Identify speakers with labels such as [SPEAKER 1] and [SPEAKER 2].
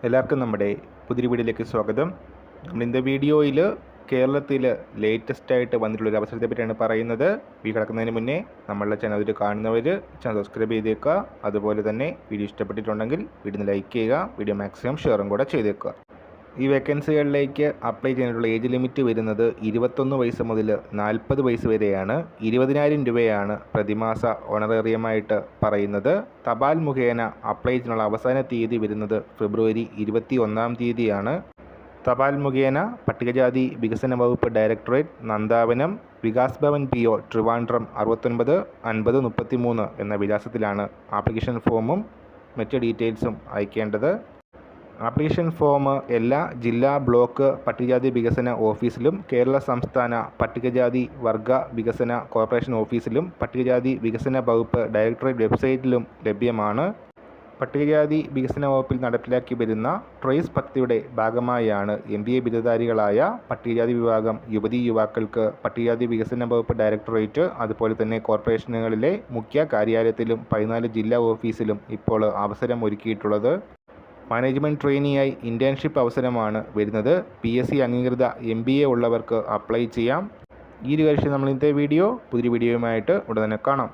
[SPEAKER 1] എല്ലാവർക്കും നമ്മുടെ പുതിയ വീഡിയോയിലേക്ക് സ്വാഗതം. ഇന്നത്തെ വീഡിയോയിൽ കേരളത്തിൽ ലേറ്റസ്റ്റ് ആയിട്ട് വന്നിട്ടുള്ളൊരു അവസരത്തെ പറ്റിയാണ് പറയുന്നത്. വീഡിയോ കിടക്കുന്നതിന് മുന്നേ നമ്മളുടെ ചാനൽ കാണുന്നവർ ചാനൽ സബ്സ്ക്രൈബ് ചെയ്തേക്കുക. അതുപോലെ തന്നെ വീഡിയോ ഇഷ്ടപ്പെട്ടിട്ടുണ്ടെങ്കിൽ വീഡിയോ ലൈക്ക് ചെയ്യുക, വീഡിയോ മാക്സിമം ഷെയറും കൂടെ ചെയ്തേക്കുക. ഈ വേക്കൻസികളിലേക്ക് അപ്ലൈ ചെയ്യാനുള്ള ഏജ് ലിമിറ്റ് വരുന്നത് 21 വയസ്സ് മുതൽ 40 വയസ്സ് വരെയാണ്. 20,000 രൂപയാണ് പ്രതിമാസ ഓണറേറിയമായിട്ട് പറയുന്നത്. തപാൽ മുഖേന അപ്ലൈ ചെയ്യാനുള്ള അവസാന തീയതി വരുന്നത് ഫെബ്രുവരി 21 തീയതിയാണ്. തപാൽ മുഖേന പട്ടികജാതി വികസന വകുപ്പ് ഡയറക്ടറേറ്റ്, നന്ദാവനം, വികാസ് ഭവൻ PO, ട്രിവാൻഡ്രം 69 50 33 എന്ന വിലാസത്തിലാണ് ആപ്ലിക്കേഷൻ ഫോമും മറ്റ് ഡീറ്റെയിൽസും അയക്കേണ്ടത്. ആപ്ലിക്കേഷൻ ഫോം എല്ലാ ജില്ലാ ബ്ലോക്ക് പട്ടികജാതി വികസന ഓഫീസിലും കേരള സംസ്ഥാന പട്ടികജാതി വർഗ വികസന കോർപ്പറേഷൻ ഓഫീസിലും പട്ടികജാതി വികസന വകുപ്പ് ഡയറക്ടറേറ്റ് വെബ്സൈറ്റിലും ലഭ്യമാണ്. പട്ടികജാതി വികസന വകുപ്പിൽ നടപ്പിലാക്കി വരുന്ന ട്രേസ് പദ്ധതിയുടെ ഭാഗമായാണ് MBA ബിരുദധാരികളായ പട്ടികജാതി വിഭാഗം യുവതീ യുവാക്കൾക്ക് പട്ടികജാതി വികസന വകുപ്പ് ഡയറക്ടറേറ്റ് അതുപോലെ തന്നെ കോർപ്പറേഷനുകളിലെ മുഖ്യ കാര്യാലയത്തിലും 14 ജില്ലാ ഓഫീസിലും ഇപ്പോൾ അവസരം ഒരുക്കിയിട്ടുള്ളത്. മാനേജ്മെൻറ്റ് ട്രെയിനിയായി ഇൻറ്റേൺഷിപ്പ് അവസരമാണ് വരുന്നത്. PSC അംഗീകൃത MBA ഉള്ളവർക്ക് അപ്ലൈ ചെയ്യാം. ഈ ഒരു കാര്യം നമ്മൾ ഇന്നത്തെ പുതിയ വീഡിയോയുമായിട്ട് ഉടനെ കാണാം.